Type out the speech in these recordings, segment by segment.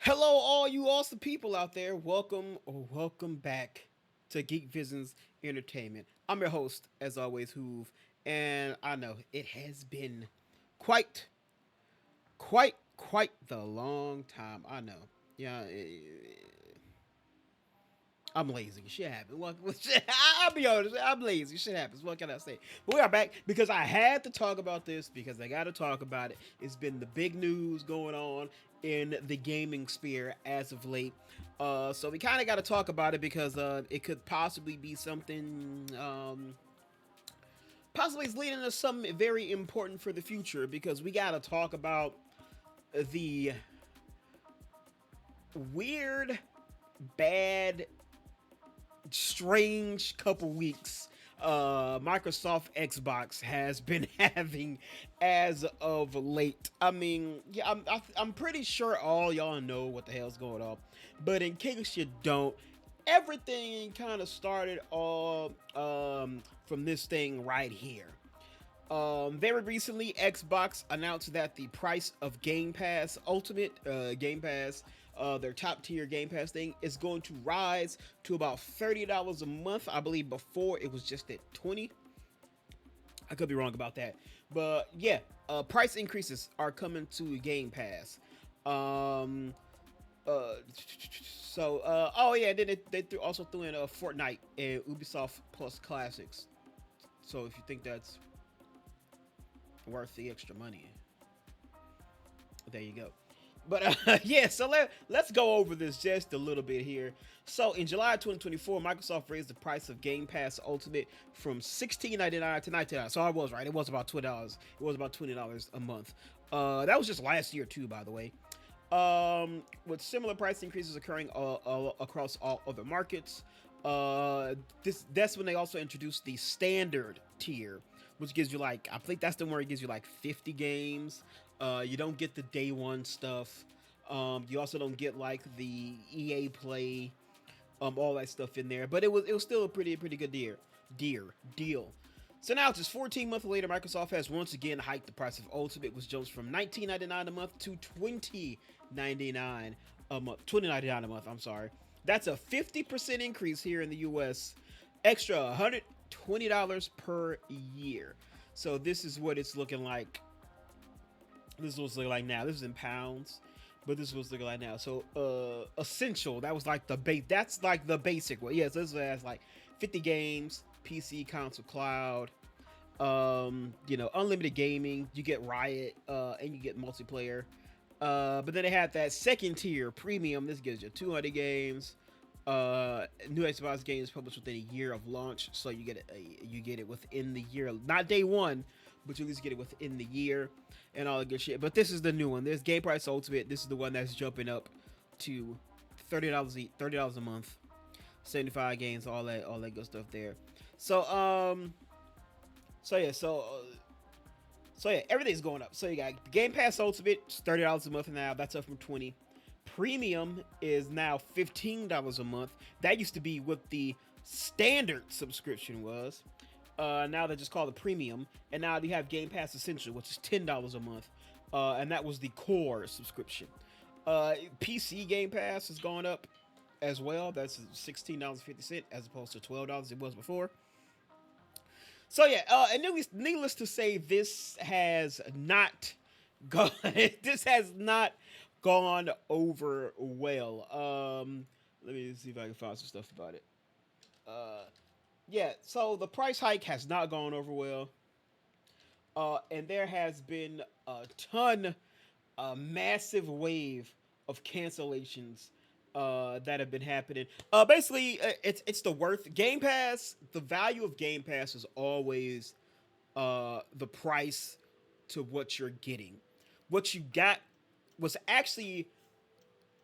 Hello, all you awesome people out there. Welcome or welcome back to Geek Visions Entertainment. I'm your host, as always, Hoove, and I know it has been quite, quite the long time. I know. Yeah, I'm lazy. Shit happens. I'll be honest. I'm lazy. Shit happens. What can I say? But we are back because I had to talk about this because I got to talk about it. It's been the big news going on in the gaming sphere as of late. So we kind of got to talk about it because it could possibly be something. Possibly it's leading to something very important for the future because we got to talk about the weird, bad strange couple weeks Microsoft Xbox has been having as of late. I mean, yeah, I'm pretty sure all y'all know what the hell's going on, but in case you don't, everything kind of started all from this thing right here. Very recently, Xbox announced that the price of Game Pass Ultimate, Game Pass, their top tier Game Pass thing, is going to rise to about $30 a month. I believe before it was just at 20. I could be wrong about that, but yeah, price increases are coming to Game Pass. Um, uh, oh yeah, then also threw in Fortnite and Ubisoft Plus Classics. So if you think that's worth the extra money, there you go. But yeah, so let's go over this just a little bit here. So in July 2024, Microsoft raised the price of Game Pass Ultimate from $16.99 to $19. So I was right; it was about $20. It was about $20 a month. That was just last year too, by the way. With similar price increases occurring across all other markets. That's when they also introduced the standard tier, which gives you like, I think that's the one where it gives you like 50 games. You don't get the day one stuff. You also don't get like the EA Play, all that stuff in there. But it was still a pretty good deal. So now, just 14 months later, Microsoft has once again hiked the price of Ultimate, which jumps from $19.99 a month to $20.99 a month. $20.99 a month. I'm sorry. That's a 50% increase here in the U.S. Extra $120 per year. So this is what it's looking like. This is what's looking like now. This is in pounds, but this is what's looking like now. So essential. That was like the base. That's like the basic one. Yeah. So this has like 50 games, PC, console, cloud. Unlimited gaming. You get Riot, and you get multiplayer. But then they had that second tier, premium. This gives you 200 games. New Xbox games published within a year of launch, so you get it within the year, not day one, but you at least get it within the year, and all the good shit. But this is the new one. There's Game Price Ultimate. This is the one that's jumping up to $30 a month, 75 games, all that good stuff there. So so yeah, so yeah, everything's going up. So you got Game Pass Ultimate, $30 a month now. That's up from 20. Premium is now $15 a month. That used to be what the standard subscription was. Now they just call it premium. And now you have Game Pass Essential, which is $10 a month. And that was the core subscription. PC Game Pass has gone up as well. That's $16.50 as opposed to $12 it was before. So yeah, and needless to say, this has not gone. This has not gone over well. Let me see if I can find some stuff about it. Uh, yeah, so the price hike has not gone over well. And there has been a massive wave of cancellations that have been happening. Basically, it's the worth. Game Pass. The value of Game Pass is always the price to what you're getting. What you got was actually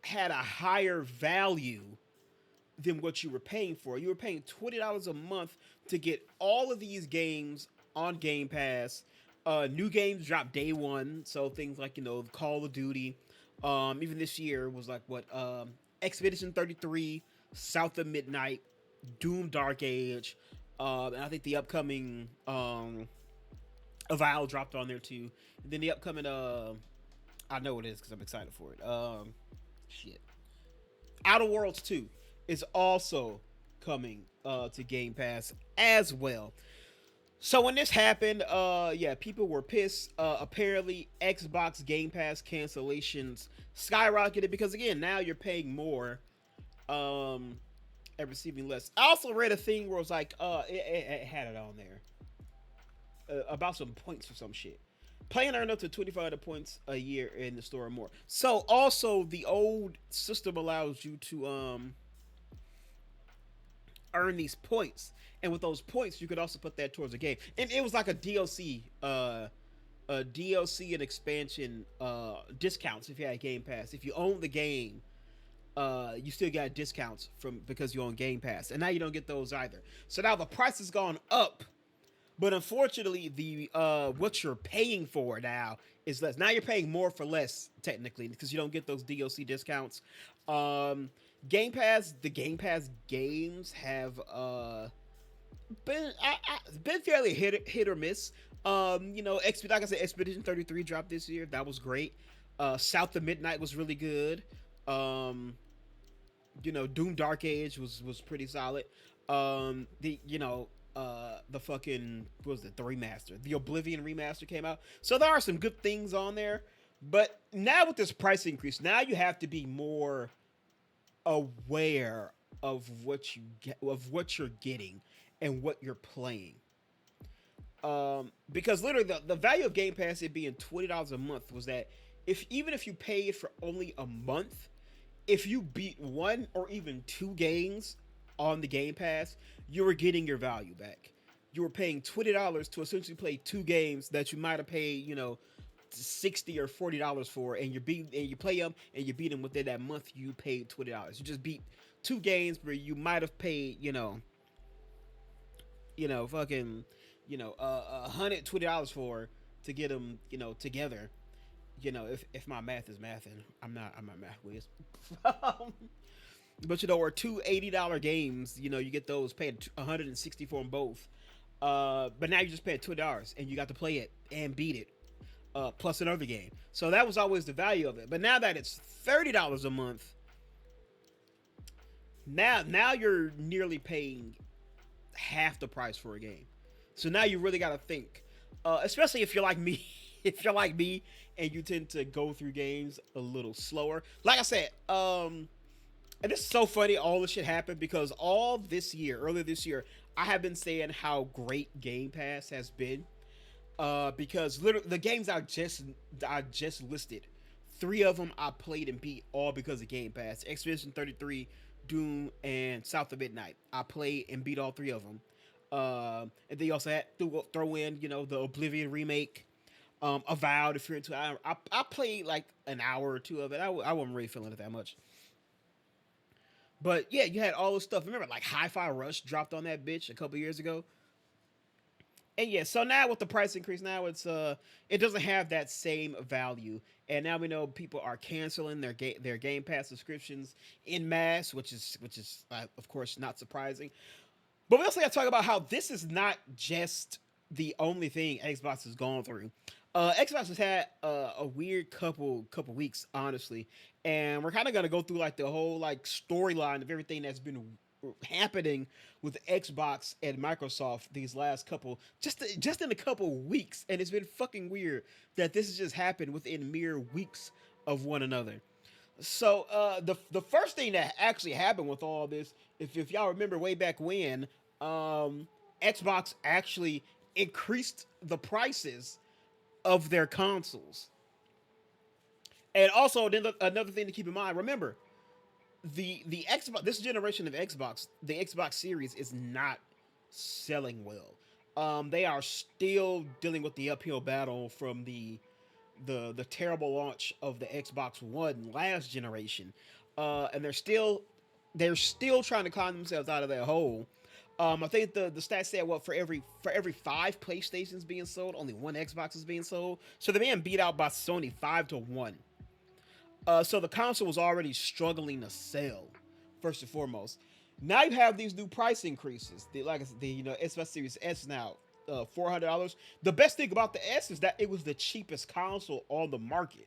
had a higher value than what you were paying for. You were paying $20 a month to get all of these games on Game Pass. New games drop day one, so things like Call of Duty. Even this year was like what Expedition 33, South of Midnight, Doom Dark Age, and I think the upcoming Avowed dropped on there too. And then the upcoming I know it is because I'm excited for it. Shit. Outer Worlds 2 is also coming to Game Pass as well. So when this happened, yeah, people were pissed. Apparently, Xbox Game Pass cancellations skyrocketed because again, now you're paying more, um, and receiving less. I also read a thing where it was like, it had it on there about some points for some shit. Playing earn up to 2,500 points a year in the store or more. So also the old system allows you to earn these points, and with those points, you could also put that towards a game. And it was like a DLC and expansion discounts if you had Game Pass. If you own the game, you still got discounts from because you own Game Pass, and now you don't get those either. So now the price has gone up, but unfortunately, the what you're paying for now is less. Now you're paying more for less technically because you don't get those DLC discounts. Um, the Game Pass games have been fairly hit or miss. Like I said, Expedition 33 dropped this year. That was great. South of Midnight was really good. Um, Doom Dark Age was pretty solid. The fucking what was it, the remaster, the Oblivion remaster came out. So there are some good things on there, but now with this price increase, now you have to be more aware of what you're getting and what you're playing. Because literally the value of Game Pass it being $20 a month was that if even if you paid for only a month, if you beat one or even two games on the Game Pass, you were getting your value back. You were paying $20 to essentially play two games that you might have paid, $60 or $40 for, and you play them and you beat them within that month. You paid $20. You just beat two games where you might have paid, fucking, $120 for to get them, together. If my math is mathing, I'm not math whiz. But or two $80 games, you get those paying $160 for them both. But now you just pay $20 and you got to play it and beat it, plus another game. So that was always the value of it. But now that it's $30 a month, now you're nearly paying half the price for a game. So now you really got to think, especially if you're like me. If you're like me and you tend to go through games a little slower, like I said, and it's so funny all this shit happened because earlier this year, I have been saying how great Game Pass has been. Because literally the games I just listed, three of them I played and beat all because of Game Pass. Expedition 33, Doom, and South of Midnight. I played and beat all three of them. And then you also had to throw in, the Oblivion remake. Avowed, if you're into it. I played like an hour or two of it. I wasn't really feeling it that much. But yeah, you had all this stuff. Remember, like Hi-Fi Rush dropped on that bitch a couple years ago. And yeah, so now with the price increase, now it doesn't have that same value. And now we know people are canceling their Game Pass subscriptions in mass, which is of course not surprising. But we also got to talk about how this is not just the only thing Xbox has gone through. Xbox has had a weird couple weeks, honestly, and we're kind of gonna go through like the whole like storyline of everything that's been happening with Xbox and Microsoft these last couple just in a couple weeks, and it's been fucking weird that this has just happened within mere weeks of one another. So the first thing that actually happened with all this, if y'all remember way back when, Xbox actually increased the prices of their consoles. And also another thing to keep in mind, remember, the Xbox, this generation of Xbox, the Xbox Series is not selling well. They are still dealing with the uphill battle from the terrible launch of the Xbox One last generation. And they're still trying to climb themselves out of that hole. I think the stats said for every five PlayStations being sold, only one Xbox is being sold. So they're being beat out by Sony 5-1. So the console was already struggling to sell, first and foremost. Now you have these new price increases. Like I said, Xbox Series S now $400. The best thing about the S is that it was the cheapest console on the market.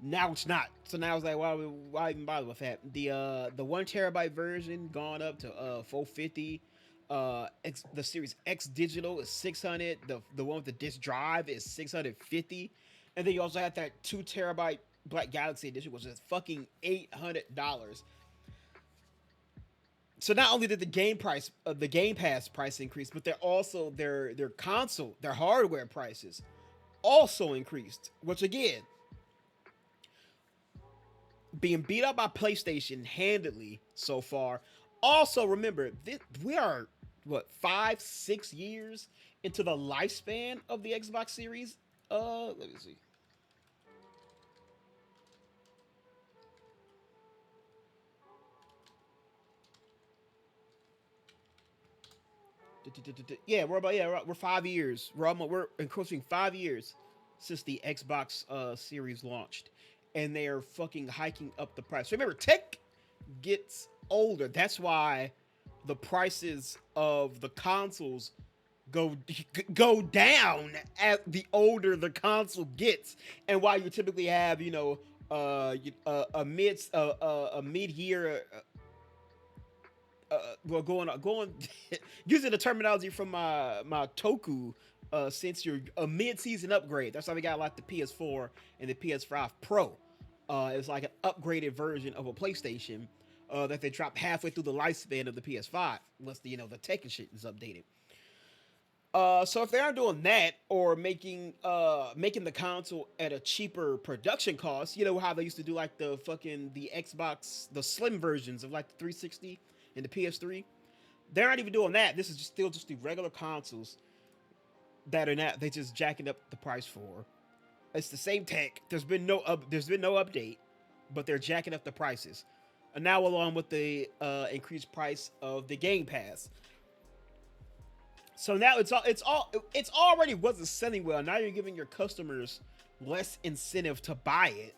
Now it's not. So now it's like, why even bother with that? The 1 terabyte version gone up to 450. The Series X digital is 600. The one with the disc drive is 650, and then you also have that 2 terabyte Black Galaxy edition, which is fucking $800. So not only did the Game Pass price increase, but they're also their console, their hardware prices also increased. Which again, being beat up by PlayStation handedly so far. Also, remember, we are what 5-6 years into the lifespan of the Xbox Series. Let me see. Yeah, we're 5 years. We're encroaching 5 years since the Xbox Series launched, and they are fucking hiking up the price. Remember, tech gets older. That's why the prices of the consoles go go down as the older the console gets, and why you typically have a mid year well, going using the terminology from my Toku, since you're a mid-season upgrade. That's why we got like the PS4 and the PS5 Pro. It's like an upgraded version of a PlayStation that they drop halfway through the lifespan of the PS5, unless the tech and shit is updated. So if they aren't doing that or making the console at a cheaper production cost, you know how they used to do like the Xbox, the slim versions of like the 360 and the PS3. They're not even doing that. This is still just the regular consoles that are not. They just jacking up the price for. It's the same tech. There's been no update, but they're jacking up the prices. And now along with the increased price of the Game Pass. So now it's already wasn't selling well. Now you're giving your customers less incentive to buy it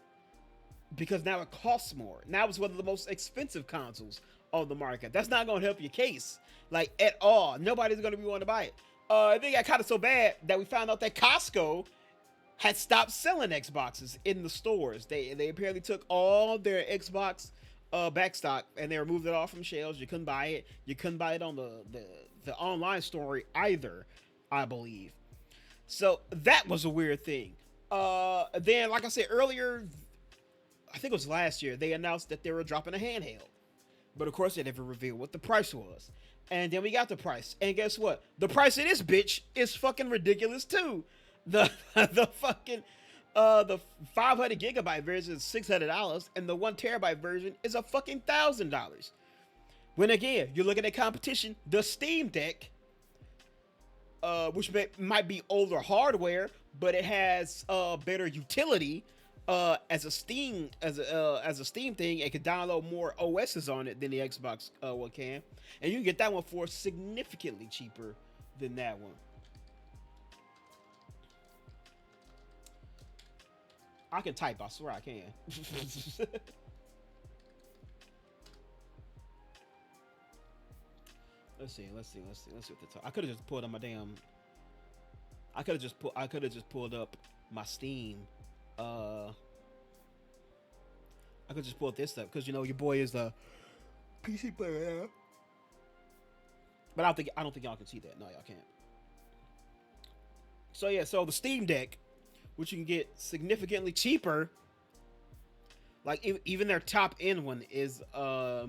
because now it costs more. Now it's one of the most expensive consoles on the market. That's not going to help your case, like, at all. Nobody's going to be wanting to buy it. I think it got kind of so bad that we found out that Costco had stopped selling Xboxes in the stores. They apparently took all their Xbox back stock and they removed it all from shelves. You couldn't buy it. You couldn't buy it on the online store either, I believe. So that was a weird thing. Then, like I said earlier, I think it was last year, they announced that they were dropping a handheld. But of course, they never revealed what the price was. And then we got the price. And guess what? The price of this bitch is fucking ridiculous too. The fucking the 500 gigabyte version is $600, and the 1 terabyte version is a fucking $1,000. When again, you're looking at competition, the Steam Deck, which might be older hardware, but it has better utility as a Steam thing. It can download more OSs on it than the Xbox One can, and you can get that one for significantly cheaper than that one. I can type. I swear I can. Let's see what the top. I could have just pulled on my damn. I could have just pulled up my Steam. I could just pull this up because your boy is the PC player. Yeah. But I don't think y'all can see that. No, y'all can't. So yeah, so the Steam Deck, which you can get significantly cheaper. Like even their top end one is a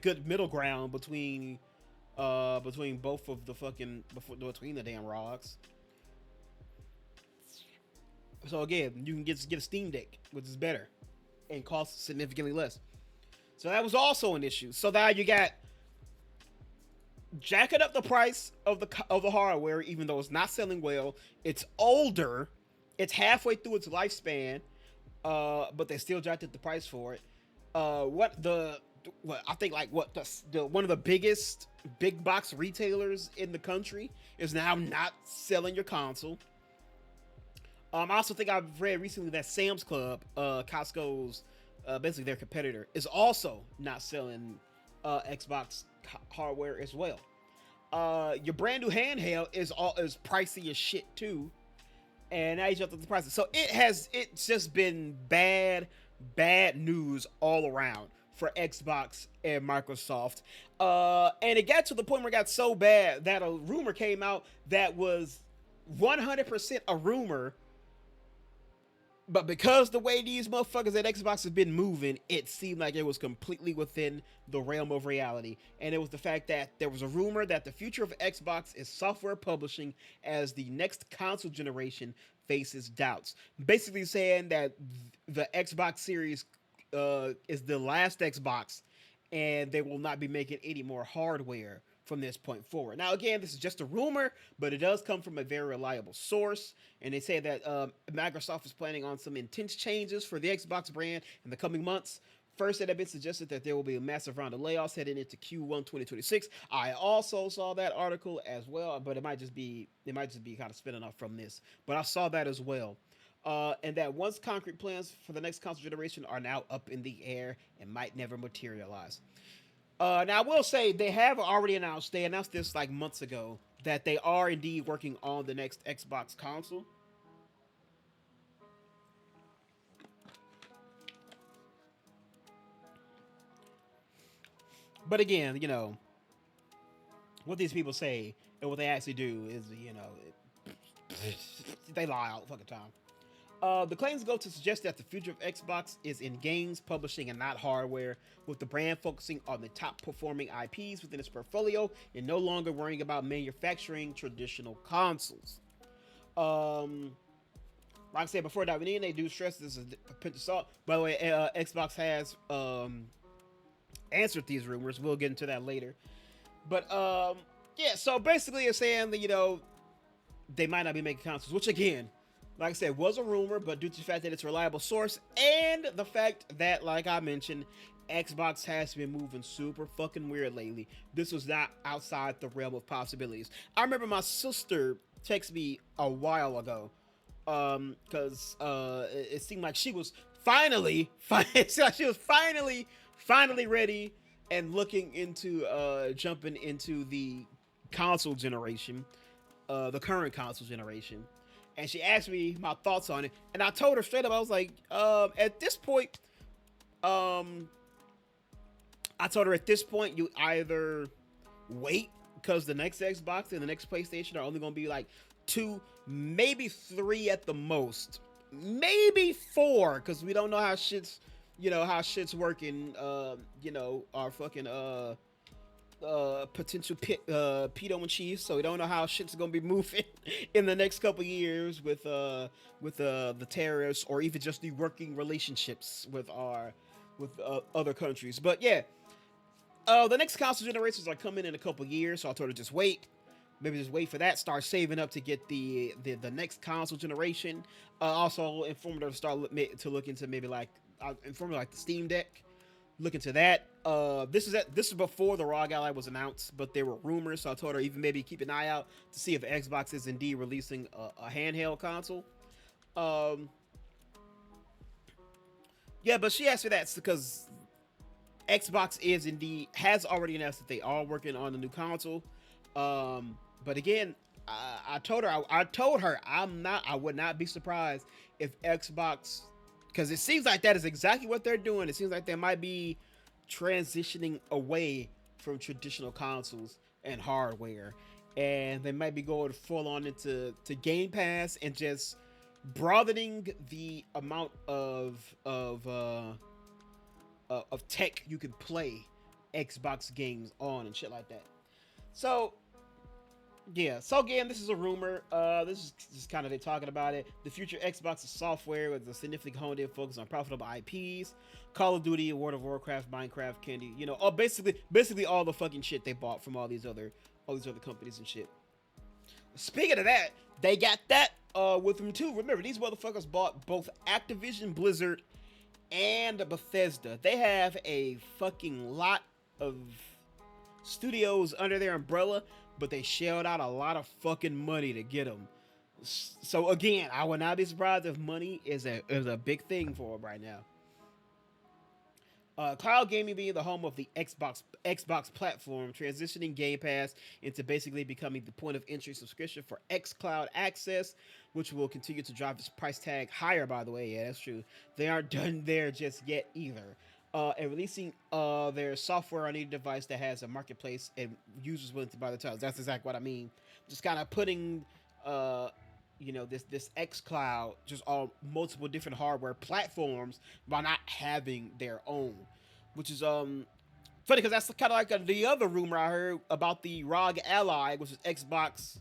good middle ground between both of the fucking between the damn ROGs. So again, you can get a Steam Deck, which is better and costs significantly less. So that was also an issue. So now you got jacking up the price of the hardware, even though it's not selling well. It's older. It's halfway through its lifespan, but they still jacked up the price for it. I think like the one of the biggest big box retailers in the country is now not selling your console. I also think I've read recently that Sam's Club, Costco's basically their competitor, is also not selling Xbox hardware as well. Your brand new handheld is pricey as shit too, and now he jumped up the prices. So it's just been bad news all around for Xbox and Microsoft. And it got to the point where it got so bad that a rumor came out that was 100% a rumor, but because the way these motherfuckers at Xbox have been moving, it seemed like it was completely within the realm of reality. And it was the fact that there was a rumor that the future of Xbox is software publishing as the next console generation faces doubts. Basically saying that the Xbox Series is the last Xbox, and they will not be making any more hardware from this point forward. Now, again, this is just a rumor, but it does come from a very reliable source, and they say that Microsoft is planning on some intense changes for the Xbox brand in the coming months. First, it had been suggested that there will be a massive round of layoffs heading into Q1 2026. I also saw that article as well, but it might just be kind of spinning off from this. But I saw that as well. And that once concrete plans for the next console generation are now up in the air and might never materialize. Now, I will say they have already announced, they announced this like months ago, that they are indeed working on the next Xbox console. But again, what these people say and what they actually do is, they lie all the fucking time. The claims go to suggest that the future of Xbox is in games, publishing, and not hardware, with the brand focusing on the top performing IPs within its portfolio and no longer worrying about manufacturing traditional consoles. Um, like I said before diving in, they do stress this is a pinch of salt. By the way, Xbox has answered these rumors. We'll get into that later. But yeah, so basically it's saying that, they might not be making consoles, which again, like I said, was a rumor, but due to the fact that it's a reliable source and the fact that, like I mentioned, Xbox has been moving super fucking weird lately, this was not outside the realm of possibilities. I remember my sister texted me a while ago, because it seemed like she was finally ready and looking into jumping into the console generation, the current console generation. And she asked me my thoughts on it, and I told her straight up, I was like, at this point, I told her at this point, you either wait because the next Xbox and the next PlayStation are only going to be like 2, maybe 3 at the most, maybe 4, because we don't know how shit's working. Our fucking potential pedo and cheese, so we don't know how shit's gonna be moving in the next couple years with the tariffs, or even just the working relationships with other countries. But yeah, the next console generations are coming in a couple years, so I told her just wait. Maybe just wait for that. Start saving up to get the next console generation. Also informed her to to look into maybe like informed her like the Steam Deck. Look into that. This is before the ROG Ally was announced, but there were rumors, so I told her even maybe keep an eye out to see if Xbox is indeed releasing a handheld console. Yeah, but she asked me that because Xbox has already announced that they are working on a new console. But again, I told her I would not be surprised if Xbox, because it seems like that is exactly what they're doing. It seems like they might be transitioning away from traditional consoles and hardware, and they might be going full on into Game Pass and just broadening the amount of tech you can play Xbox games on and shit like that. So yeah, so again, this is a rumor. This is just kind of they talking about it. The future Xbox is software with a significant honed-in focus on profitable IPs, Call of Duty, World of Warcraft, Minecraft, Candy. Basically all the fucking shit they bought from all these other companies and shit. Speaking of that, they got that with them too. Remember, these motherfuckers bought both Activision Blizzard and Bethesda. They have a fucking lot of studios under their umbrella, but they shelled out a lot of fucking money to get them. So again, I would not be surprised if money is a big thing for them right now. Cloud gaming being the home of the Xbox platform, transitioning Game Pass into basically becoming the point of entry subscription for xCloud access. which will continue to drive its price tag higher. By the way, yeah, that's true. They aren't done there just yet either. And releasing their software on any device that has a marketplace and users willing to buy the titles. That's exactly what I mean. Just kind of putting, uh, this X Cloud just on multiple different hardware platforms by not having their own, which is funny because that's kind of like the other rumor I heard about the ROG Ally, which is Xbox.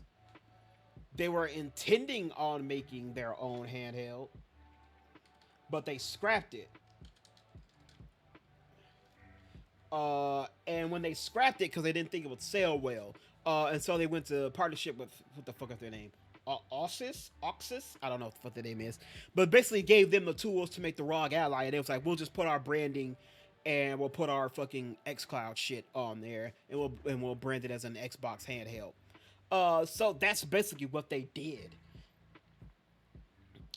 They were intending on making their own handheld, but they scrapped it. And when they scrapped it because they didn't think it would sell well, and so they went to partnership with what the fuck is their name? Oxys? I don't know what the name is, but basically gave them the tools to make the ROG Ally, and it was like we'll just put our branding and we'll put our fucking XCloud shit on there, and we'll brand it as an Xbox handheld. So that's basically what they did.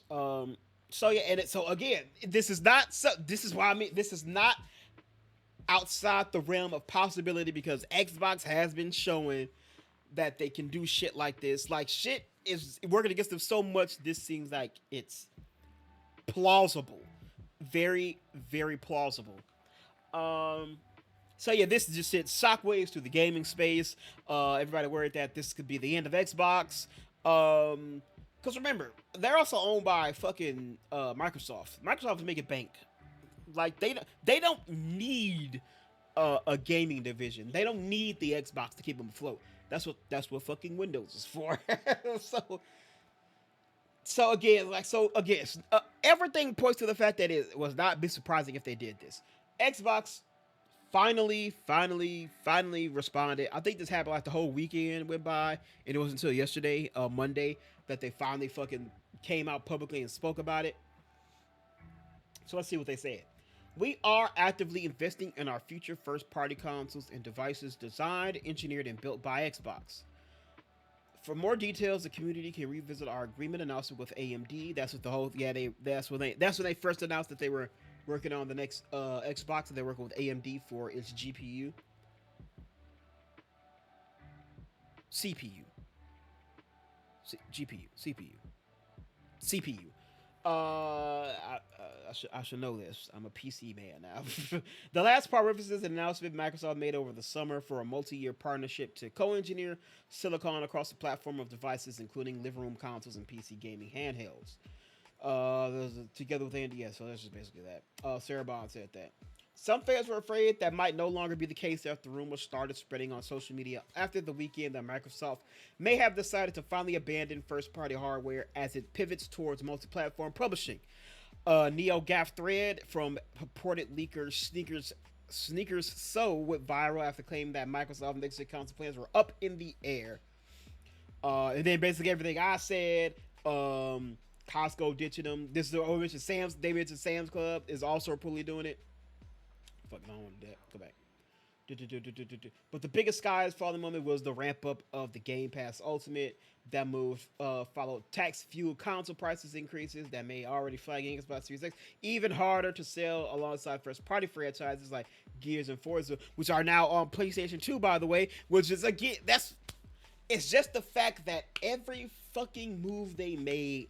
So yeah, so again, this is not so. This is why I mean this is not outside the realm of possibility because Xbox has been showing that they can do shit like this. Like shit is working against them so much. This seems like it's plausible, very very plausible. Um, so yeah, this just hit shockwaves through the gaming space. Everybody worried that this could be the end of Xbox. Because remember, they're also owned by fucking Microsoft. Microsoft is making bank. Like they don't need a gaming division. They don't need the Xbox to keep them afloat. That's what fucking Windows is for. so again, everything points to the fact that it was not be surprising if they did this. Xbox finally responded. I think this happened like the whole weekend went by, and it was until yesterday, Monday, that they finally fucking came out publicly and spoke about it. So let's see what they said. We are actively investing in our future first party consoles and devices designed, engineered, and built by Xbox. For more details, the community can revisit our agreement announcement with AMD. That's what the whole that's when they first announced that they were working on the next Xbox, and they're working with AMD for its GPU, CPU, GPU, CPU. I should know this. I'm a PC man now. The last part references an announcement Microsoft made over the summer for a multi-year partnership to co-engineer silicon across the platform of devices, including living room consoles and PC gaming handhelds. Together with NDS, so that's just basically that. Sarah Bond said that. Some fans were afraid that might no longer be the case after rumors started spreading on social media after the weekend that Microsoft may have decided to finally abandon first-party hardware as it pivots towards multi-platform publishing. NeoGAF thread from purported leaker Sneakers So went viral after claiming that Microsoft next gen console plans were up in the air. And then basically everything I said, Costco ditching them. This is the mentioned Sam's. They mentioned Sam's Club is also probably doing it. Fucking, I don't want to do that. Go back. But the biggest skies for the moment was the ramp up of the Game Pass Ultimate. That move followed tax fuel console prices increases that made already flagging Xbox Series X even harder to sell alongside first party franchises like Gears and Forza, which are now on PlayStation 2, by the way. Which is again, it's just the fact that every fucking move they made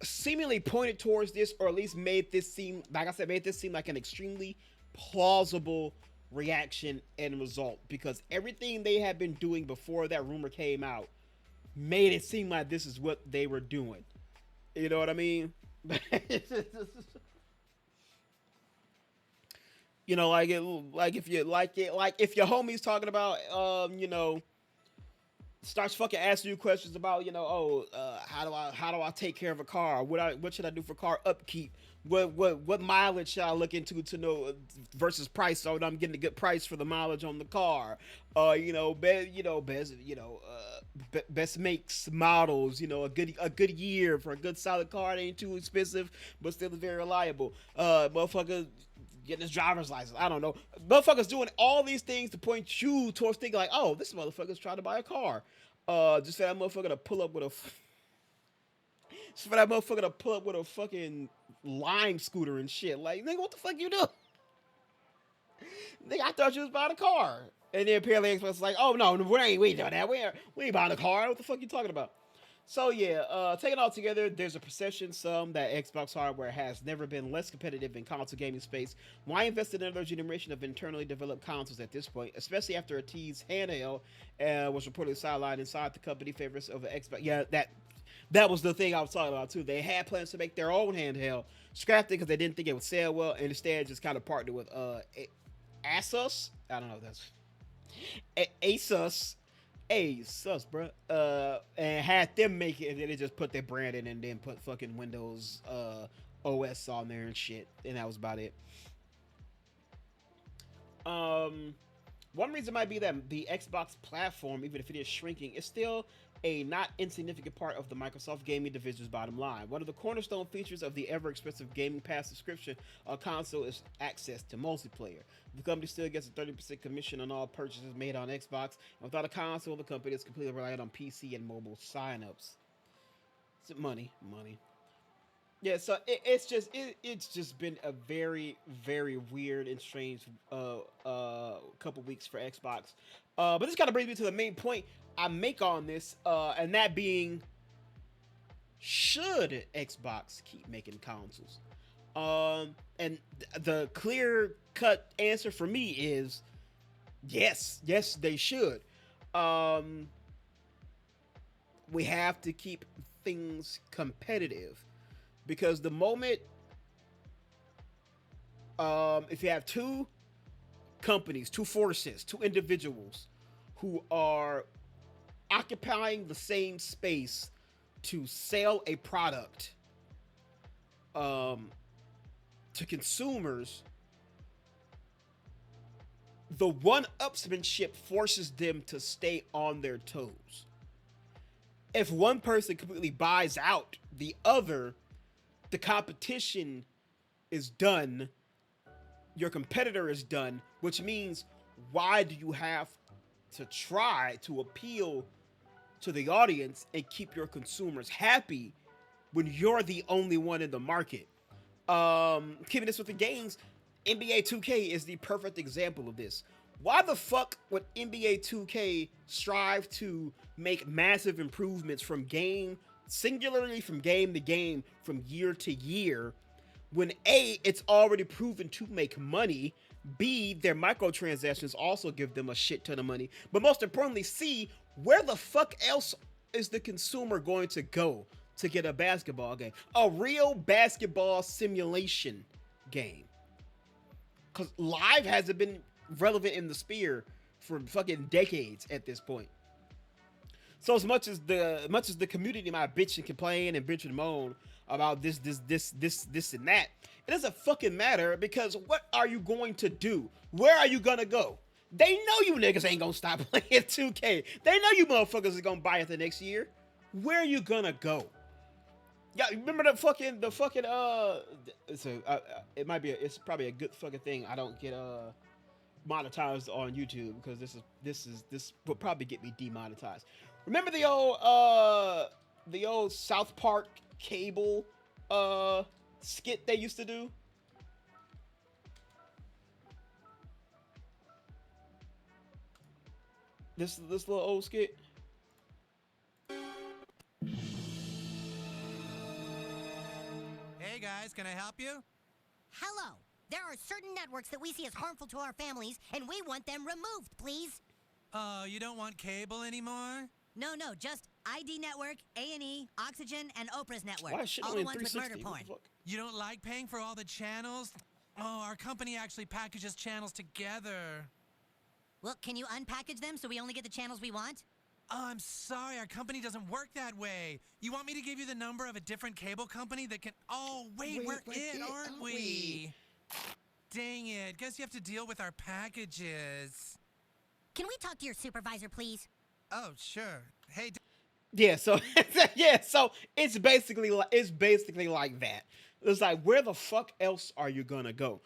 seemingly pointed towards this, or at least made this seem, like I said, made this seem like an extremely plausible reaction and result, because everything they had been doing before that rumor came out made it seem like this is what they were doing. You know what I mean? If your homie's talking about starts fucking asking you questions about, how do I take care of a car? What should I do for car upkeep? What mileage should I look into to know versus price, so that I'm getting a good price for the mileage on the car? Best makes, models, a good year for a good solid car. It ain't too expensive, but still very reliable. Motherfucker getting his driver's license. I don't know. Motherfuckers doing all these things to point you towards thinking like, oh, this motherfucker's trying to buy a car. Just for that motherfucker to pull up with a fucking Lime scooter and shit. Like, nigga, what the fuck you do? Nigga, I thought you was buying a car. And then apparently Xbox was like, oh no, we ain't doing that. We ain't buying a car. What the fuck you talking about? So yeah, taken all together, there's a perception some that Xbox hardware has never been less competitive in console gaming space. Why invest in another generation of internally developed consoles at this point, especially after a tease handheld was reportedly sidelined inside the company favors of Xbox? Yeah, that was the thing I was talking about too. They had plans to make their own handheld, scrapped it because they didn't think it would sell well, and instead just kind of partnered with Asus. I don't know if that's Asus, Asus, bro. And had them make it, and then they just put their brand in, and then put fucking Windows OS on there and shit, and that was about it. Um, One reason might be that the Xbox platform, even if it is shrinking, is still a not insignificant part of the Microsoft gaming division's bottom line. One of the cornerstone features of the ever expensive Gaming Pass subscription console is access to multiplayer. The company still gets a 30% commission on all purchases made on Xbox, and without a console, the company is completely reliant on PC and mobile signups. It's money, money. Yeah, so it's just been a very weird and strange couple weeks for Xbox. But this kind of brings me to the main point I make on this, and that being, should Xbox keep making consoles? And the clear cut answer for me is yes, yes they should. Um, we have to keep things competitive because the moment if you have two companies, two forces, two individuals who are occupying the same space to sell a product um, to consumers, the one-upsmanship forces them to stay on their toes. If one person completely buys out the other, the competition is done, your competitor is done, which means why do you have to try to appeal to the audience and keep your consumers happy when you're the only one in the market? Keeping this with the games, NBA 2K is the perfect example of this. Why the fuck would NBA 2K strive to make massive improvements from game, singularly from game to game, from year to year, when A, it's already proven to make money, B, their microtransactions also give them a shit ton of money, but most importantly, C, where the fuck else is the consumer going to go to get a basketball game? A real basketball simulation game. Because live hasn't been relevant in the sphere for fucking decades at this point. So as much as the community might bitch and complain and bitch and moan about this and that, it doesn't fucking matter because what are you going to do? Where are you gonna go? They know you niggas ain't gonna stop playing 2K. They know you motherfuckers is gonna buy it the next year. Where are you gonna go? Yeah, remember the fucking. It might be it's probably a good fucking thing I don't get monetized on YouTube because this will probably get me demonetized. Remember the old South Park cable skit they used to do? This little old skit. Hey guys, can I help you? Hello. There are certain networks that we see as harmful to our families, and we want them removed, please. Oh, you don't want cable anymore? No, just ID Network, A&E, Oxygen, and Oprah's network. Why is shit all only the in ones with murder 360? porn. What the fuck? You don't like paying for all the channels? Oh, our company actually packages channels together. Well, can you unpackage them so we only get the channels we want? Oh, I'm sorry, our company doesn't work that way. You want me to give you the number of a different cable company that can... Oh, wait, we're it, aren't we? Dang it, guess you have to deal with our packages. Can we talk to your supervisor, please? Oh, sure. Hey, Yeah, so yeah, so it's basically like that. It's like where the fuck else are you gonna go?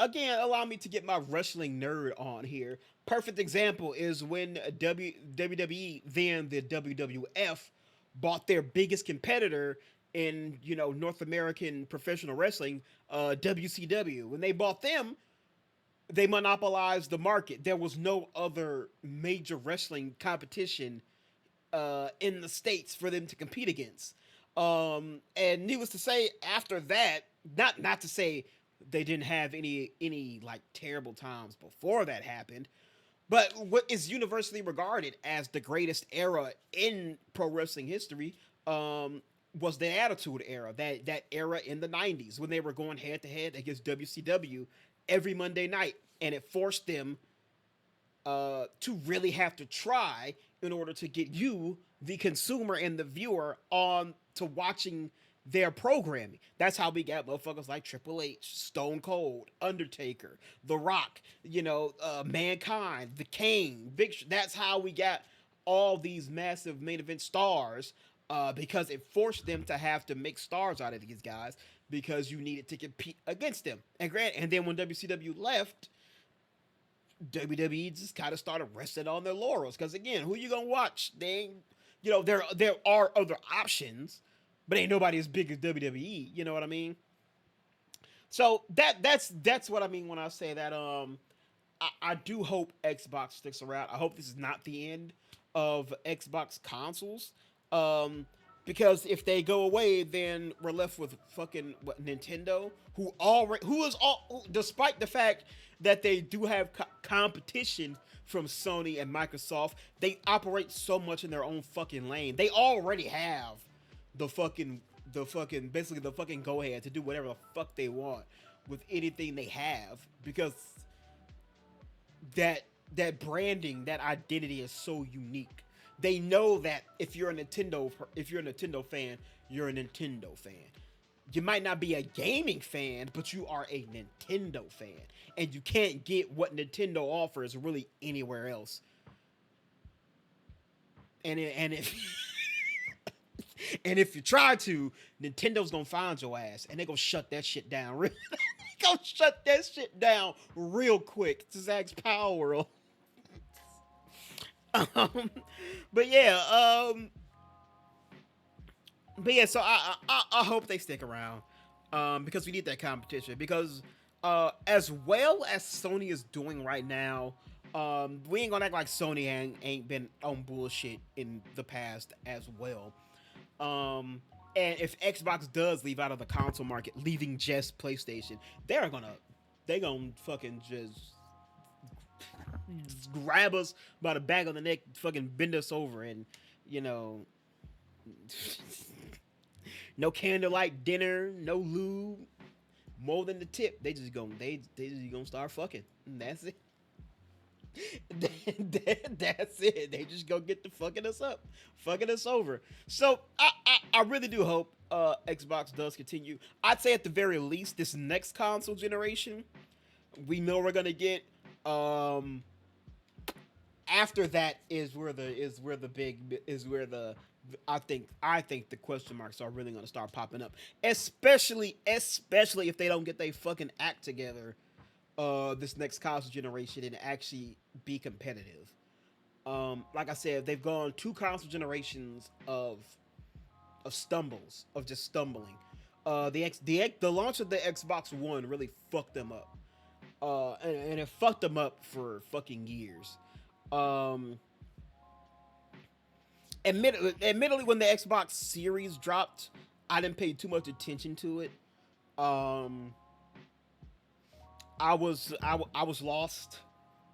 Again, allow me to get my wrestling nerd on here. Perfect example is when WWE, then the WWF, bought their biggest competitor in North American professional wrestling, WCW. When they bought them, they monopolized the market. There was no other major wrestling competition in the states for them to compete against. And needless to say, after that, not to say they didn't have any like terrible times before that happened, but what is universally regarded as the greatest era in pro wrestling history was the Attitude Era. That era in the '90s when they were going head to head against WCW every Monday night, and it forced them to really have to try in order to get you, the consumer and the viewer, on to watching their programming. That's how we got motherfuckers like Triple H, Stone Cold, Undertaker, The Rock, Mankind, The Kane, That's how we got all these massive main event stars, because it forced them to have to make stars out of these guys because you needed to compete against them. And then when WCW left, WWE just kind of started resting on their laurels because again, who you gonna watch? They ain't, there are other options, but ain't nobody as big as WWE. You know what I mean? So that's what I mean when I say that. I do hope Xbox sticks around. I hope this is not the end of Xbox consoles. Because if they go away, then we're left with fucking Nintendo, despite the fact that they do have competition from Sony and Microsoft, they operate so much in their own fucking lane. They already have the fucking basically the fucking go ahead to do whatever the fuck they want with anything they have, because that branding, that identity is so unique. They know that if you're a Nintendo fan, you're a Nintendo fan. You might not be a gaming fan, but you are a Nintendo fan, and you can't get what Nintendo offers really anywhere else. And if and if you try to, Nintendo's gonna find your ass, and they're gonna shut that shit down. They gonna shut that shit down real quick. It's Zach's Power World. But yeah, so I hope they stick around, because we need that competition. Because as well as Sony is doing right now, we ain't gonna act like Sony ain't been on bullshit in the past as well. And if Xbox does leave out of the console market, leaving just PlayStation, they gonna fucking just grab us by the back of the neck, fucking bend us over, and no candlelight dinner, no lube, more than the tip. They just gonna start fucking, and that's it. That's it. They just go get the fucking us up, fucking us over. So I really do hope Xbox does continue. I'd say at the very least this next console generation, we know we're gonna get. After that is where I think the question marks are really gonna start popping up, especially if they don't get their fucking act together this next console generation and actually be competitive. Like I said, they've gone 2 console generations of stumbles, of just stumbling. The launch of the Xbox One really fucked them up, and it fucked them up for fucking years. Admittedly, when the Xbox Series dropped, I didn't pay too much attention to it. I was lost,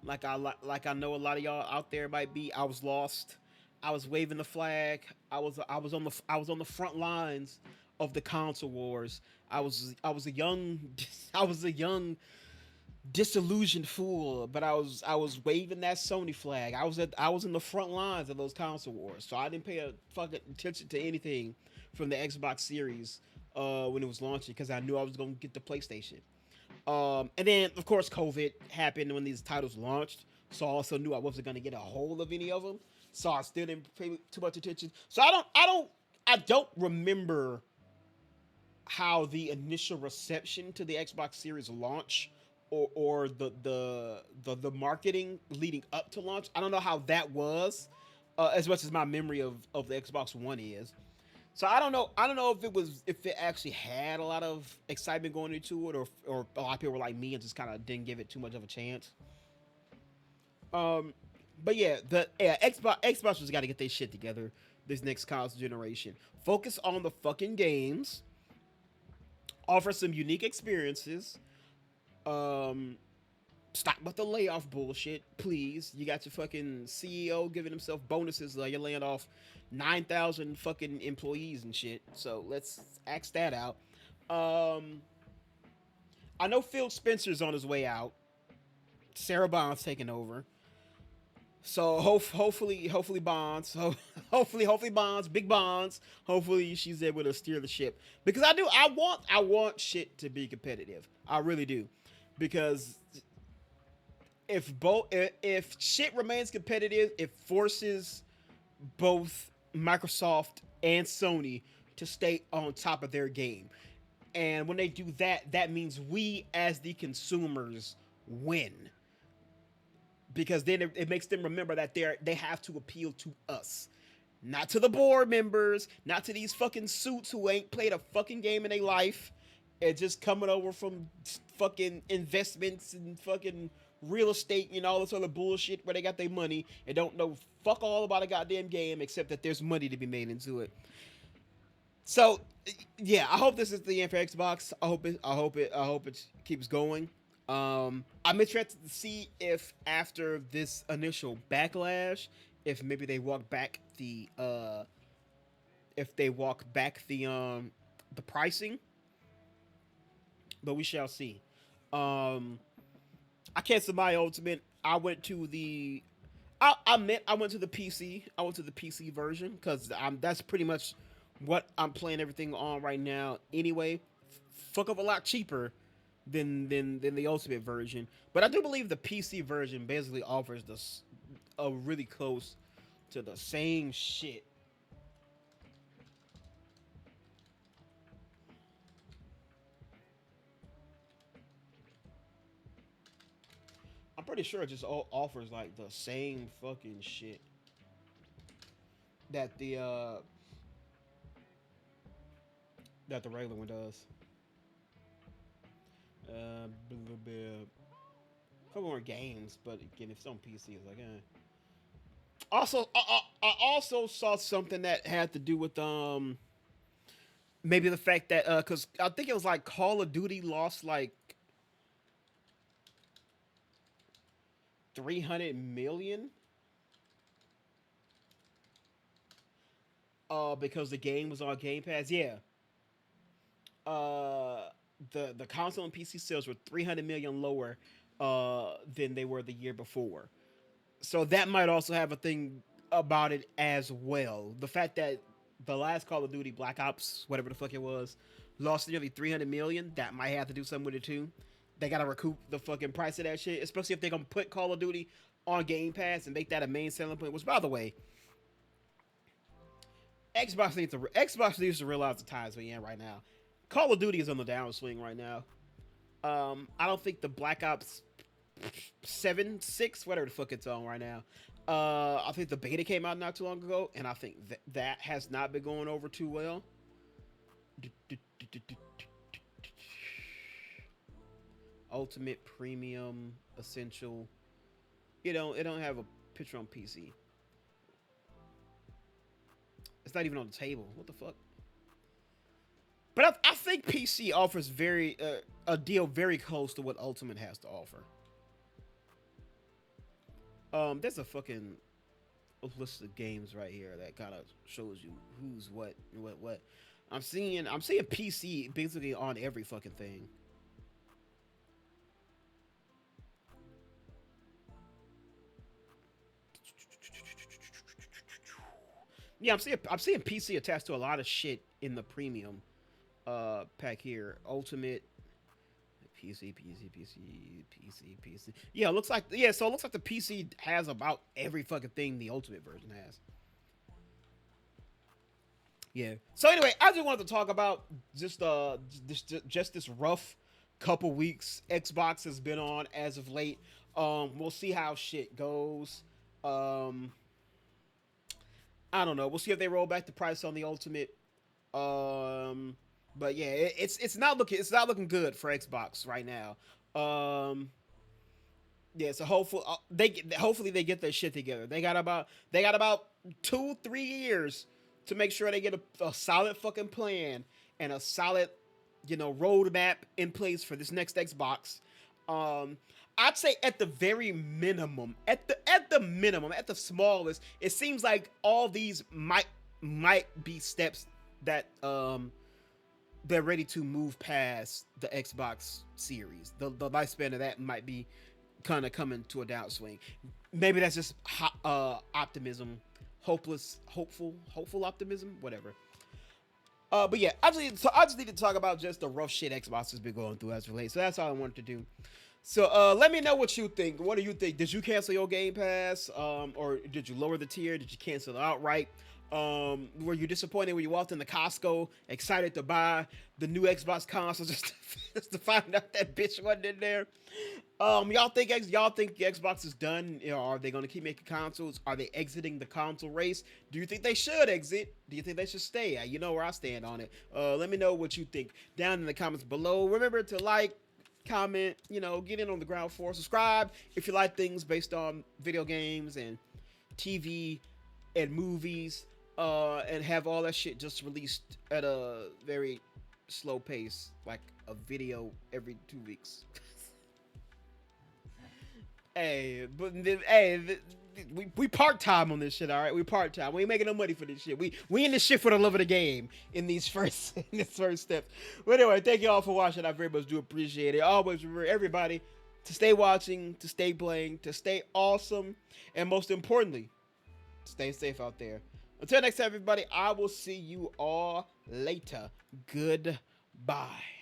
like I know a lot of y'all out there might be. I was lost. I was waving the flag. I was on the front lines of the console wars. I was a young disillusioned fool, but I was waving that Sony flag. I was in the front lines of those console wars, so I didn't pay a fucking attention to anything from the Xbox Series when it was launching, because I knew I was gonna get the PlayStation. And then of course COVID happened when these titles launched, so I also knew I wasn't gonna get a hold of any of them, so I still didn't pay too much attention. So I don't remember how the initial reception to the Xbox Series launch or the marketing leading up to launch. I don't know how that was, as much as my memory of the Xbox One is. So I don't know if it actually had a lot of excitement going into it, or a lot of people were like me and just kind of didn't give it too much of a chance. But yeah, the Xbox just got to get their shit together this next console generation. Focus on the fucking games. Offer some unique experiences. Um, Stop with the layoff bullshit, please. You got your fucking CEO giving himself bonuses like you're laying off 9,000 fucking employees and shit. So let's axe that out. Um, I know Phil Spencer's on his way out. Sarah Bond's taking over. So hopefully Bonds, hopefully Bonds, big Bonds. Hopefully she's able to steer the ship because I want shit to be competitive. I really do, because if shit remains competitive, it forces both Microsoft and Sony to stay on top of their game. And when they do that, that means we as the consumers win. Because then it makes them remember that they have to appeal to us. Not to the board members, not to these fucking suits who ain't played a fucking game in their life and just coming over from fucking investments and fucking real estate and all this other bullshit where they got their money and don't know fuck all about a goddamn game except that there's money to be made into it. So yeah, I hope this is the end for Xbox. I hope it keeps going. I'm interested to see if after this initial backlash, if maybe they walk back the the pricing, but we shall see. I canceled my Ultimate. I went to the I went to the PC. I went to the PC version because that's pretty much what I'm playing everything on right now. Anyway, fuck up a lot cheaper than the Ultimate version. But I do believe the PC version basically offers this a really close to the same shit. I'm pretty sure it just offers like the same fucking shit that the regular one does. A couple more games, but again, if it's on PC, it's like, eh. Also, I also saw something that had to do with maybe the fact that because I think it was like Call of Duty lost like 300 million because the game was on Game Pass. Yeah. The console and PC sales were 300 million lower than they were the year before. So that might also have a thing about it as well. The fact that the last Call of Duty Black Ops, whatever the fuck it was, lost nearly 300 million, that might have to do something with it too. They gotta recoup the fucking price of that shit, especially if they're gonna put Call of Duty on Game Pass and make that a main selling point. Which, by the way, Xbox needs to realize the times we're in right now. Call of Duty is on the downswing right now. I don't think the Black Ops 7, 6, whatever the fuck it's on right now. I think the beta came out not too long ago, and I think that has not been going over too well. Ultimate, Premium, Essential. It don't have a picture on PC. It's not even on the table. What the fuck? But I think PC offers a deal very close to what Ultimate has to offer. There's a fucking list of games right here that kind of shows you who's what. I'm seeing PC basically on every fucking thing. Yeah, I'm seeing PC attached to a lot of shit in the premium pack here. Ultimate, PC. Yeah, so it looks like the PC has about every fucking thing the Ultimate version has. Yeah. So anyway, I just wanted to talk about just this rough couple weeks Xbox has been on as of late. We'll see how shit goes. I don't know. We'll see if they roll back the price on the Ultimate. But yeah, it's not looking good for Xbox right now. Yeah, so hopefully they get their shit together. They got about 2-3 years to make sure they get a solid fucking plan and a solid, roadmap in place for this next Xbox. Um, I'd say at the very minimum, at the smallest, it seems like all these might be steps that they're ready to move past the Xbox series. The lifespan of that might be kind of coming to a downswing. Maybe that's just optimism, hopeful optimism, whatever. But yeah, I just need to talk about just the rough shit Xbox has been going through as of late. So that's all I wanted to do. So let me know what you think. What do you think? Did you cancel your Game Pass? Or did you lower the tier? Did you cancel it outright? Were you disappointed when you walked into Costco, excited to buy the new Xbox console just to find out that bitch wasn't in there? Y'all think the Xbox is done? Are they gonna keep making consoles? Are they exiting the console race? Do you think they should exit? Do you think they should stay? You know where I stand on it. Let me know what you think down in the comments below. Remember to like, comment, get in on the ground floor. Subscribe if you like things based on video games and TV and movies. And have all that shit just released at a very slow pace, like a video every 2 weeks. We part time on this shit, all right? We part time. We ain't making no money for this shit. We in this shit for the love of the game in this first steps. But anyway, thank you all for watching. I very much do appreciate it. Always remember, everybody, to stay watching, to stay playing, to stay awesome, and most importantly, stay safe out there. Until next time, everybody, I will see you all later. Goodbye.